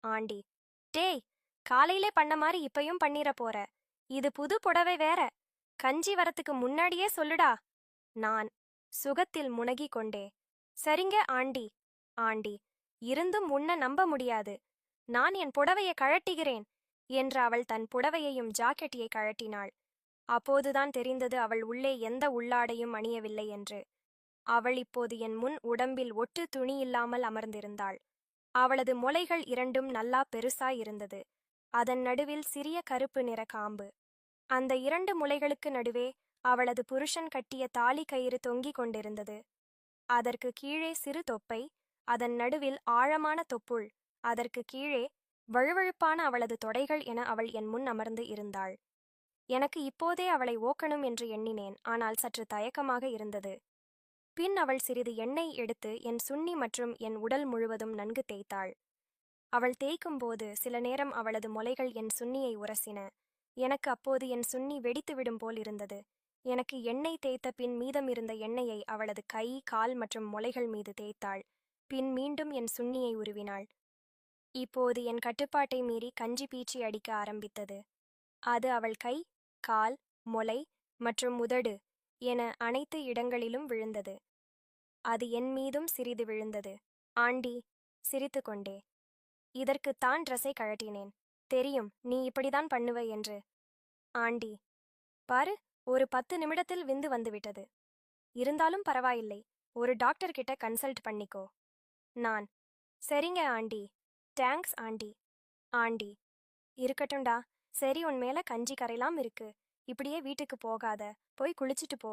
Aunty: டேய், காலையிலே பண்ண மாதிரி இப்பயும் பண்ணிர போற. இது புது புடவை வேற. கஞ்சி வரத்துக்கு முன்னாடியே சொல்லுடா. நான் சுகத்தில் முனகிக் கொண்டே: சரிங்க ஆண்டி. ஆண்டி: இருந்தும் உன்ன நம்ப முடியாது. நான் என் புடவையை கழட்டுகிறேன் என்று அவள் தன் புடவையையும் ஜாக்கெட்டியை கழட்டினாள். அப்போதுதான் தெரிந்தது அவள் உள்ளே எந்த உள்ளாடையும் அணியவில்லை என்று. அவள் இப்போது என் முன் உடம்பில் ஒட்டு துணியில்லாமல் அமர்ந்திருந்தாள். அவளது முலைகள் இரண்டும் நல்லா பெருசாய் இருந்தது. அதன் நடுவில் சிறிய கருப்பு நிற காம்பு. அந்த இரண்டு முலைகளுக்கு நடுவே அவளது புருஷன் கட்டிய தாலி கயிறு தொங்கிக் கொண்டிருந்தது. அதற்கு கீழே சிறு தொப்பை, அதன் நடுவில் ஆழமான தொப்புள், அதற்கு கீழே வழுவழுப்பான அவளது தொடைகள் என அவள் என் முன் அமர்ந்து இருந்தாள். எனக்கு இப்போதே அவளை ஓக்கணும் என்று எண்ணினேன். ஆனால் சற்று தயக்கமாக இருந்தது. பின் அவள் சிறிது எண்ணெய் எடுத்து என் சுன்னி மற்றும் என் உடல் முழுவதும் நன்கு தேய்த்தாள். அவள் தேய்க்கும்போது சில நேரம் அவளது முலைகள் என் சுன்னியை உரசின. எனக்கு அப்போது என் சுன்னி வெடித்துவிடும் போல் இருந்தது. எனக்கு எண்ணெய் தேய்த்த பின் மீதம் இருந்த எண்ணெயை அவளது கை, கால் மற்றும் முலைகள் மீது தேய்த்தாள். பின் மீண்டும் என் சுன்னியை உருவினாள். இப்போது என் கட்டுப்பாட்டை மீறி கஞ்சி பீச்சி அடிக்க ஆரம்பித்தது. அது அவள் கை, கால், முலை மற்றும் உதடு என அனைத்து இடங்களிலும் விழுந்தது. அது என் மீதும் சிறிது விழுந்தது. ஆண்டி: சிரித்து கொண்டே: இதற்குத்தான் ட்ரெஸ்ஸை கழட்டினேன். தெரியும் நீ இப்படிதான் பண்ணுவ என்று. ஆண்டி: பாரு, ஒரு 10 நிமிடத்தில் விந்து வந்துவிட்டது. இருந்தாலும் பரவாயில்லை, ஒரு டாக்டர் கிட்ட கன்சல்ட் பண்ணிக்கோ. நான்: சரிங்க ஆண்டி. Thanks aunty. ஆண்டி: இருக்கட்டும்டா. சரி, உன் மேல கஞ்சி கரைலாம் இருக்கு. இப்படியே வீட்டுக்கு போகாத, போய் குளிச்சிட்டு போ.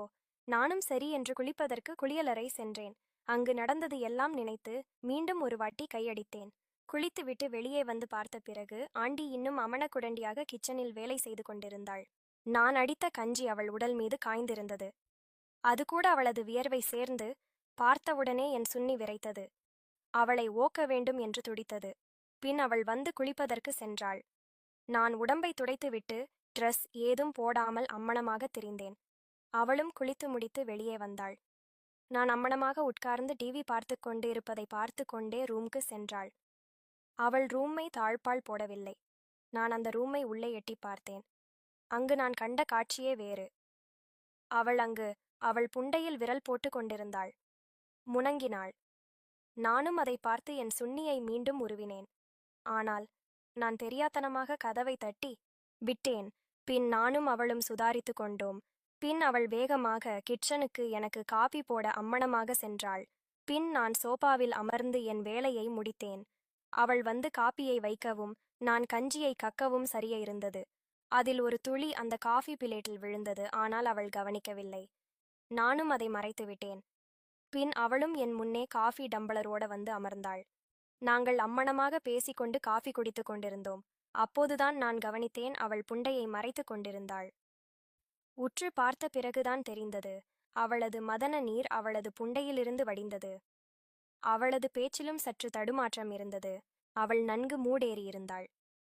நானும் சரி என்று குளிப்பதற்கு குளியலறை சென்றேன். அங்கு நடந்தது எல்லாம் நினைத்து மீண்டும் ஒரு வாட்டி கையடித்தேன். குளித்துவிட்டு வெளியே வந்து பார்த்த பிறகு ஆண்டி இன்னும் அமனக்குடண்டியாக கிச்சனில் வேலை செய்து கொண்டிருந்தாள். நான் அடித்த கஞ்சி அவள் உடல் மீது காய்ந்திருந்தது. அது கூட அவளது வியர்வை சேர்ந்து பார்த்தவுடனே என் சுன்னி விரைத்தது. அவளை ஓக்க வேண்டும் என்று துடித்தது. பின் அவள் வந்து குளிப்பதற்கு சென்றாள். நான் உடம்பை துடைத்துவிட்டு ட்ரெஸ் ஏதும் போடாமல் அம்மணமாக திரிந்தேன். அவளும் குளித்து முடித்து வெளியே வந்தாள். நான் அம்மணமாக உட்கார்ந்து டிவி பார்த்து கொண்டு இருப்பதை பார்த்து கொண்டே ரூமுக்கு சென்றாள். அவள் ரூமை தாழ்பாள் போடவில்லை. நான் அந்த ரூமை உள்ளே எட்டி பார்த்தேன். அங்கு நான் கண்ட காட்சியே வேறு. அவள் அங்கு அவள் புண்டையில் விரல் போட்டு கொண்டிருந்தாள். முனங்கினாள். நானும் அதை பார்த்து என் சுன்னியை மீண்டும் உருவினேன். ஆனால் நான் தெரியாத்தனமாக கதவை தட்டி விட்டேன். பின் நானும் அவளும் சுதாரித்து கொண்டோம். பின் அவள் வேகமாக கிச்சனுக்கு எனக்கு காபி போட அம்மணமாக சென்றாள். பின் நான் சோபாவில் அமர்ந்து என் வேலையை முடித்தேன். அவள் வந்து காப்பியை வைக்கவும் நான் கஞ்சியை கக்கவும் சரியா இருந்தது. அதில் ஒரு துளி அந்த காஃபி பிளேட்டில் விழுந்தது. ஆனால் அவள் கவனிக்கவில்லை. நானும் அதை மறைத்து விட்டேன். பின் அவளும் என் முன்னே காஃபி டம்பளரோட வந்து அமர்ந்தாள். நாங்கள் அம்மணமாக பேசிக்கொண்டு காஃபி குடித்து கொண்டிருந்தோம். அப்போதுதான் நான் கவனித்தேன், அவள் புண்டையை மறைத்து கொண்டிருந்தாள். உற்று பார்த்த பிறகுதான் தெரிந்தது, அவளது மதன நீர் அவளது புண்டையிலிருந்து வடிந்தது. அவளது பேச்சிலும் சற்று தடுமாற்றம் இருந்தது. அவள் நன்கு மூடேறியிருந்தாள்.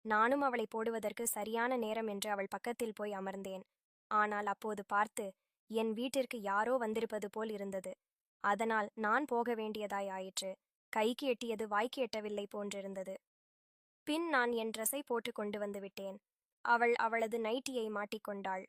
நானும் அவளை போடுவதற்கு சரியான நேரம் என்று அவள் பக்கத்தில் போய் அமர்ந்தேன். ஆனால் அப்போது பார்த்து என் வீட்டிற்கு யாரோ வந்திருப்பது போல் இருந்தது. அதனால் நான் போக வேண்டியதாய் ஆயிற்று. கைக்கு எட்டியது வாய்க்கு எட்டவில்லை போன்றிருந்தது. பின் நான் என் ட்ரெஸ்ஸை போட்டு கொண்டு வந்து விட்டேன். அவள் அவளது நைட்டியை மாட்டிக்கொண்டாள்.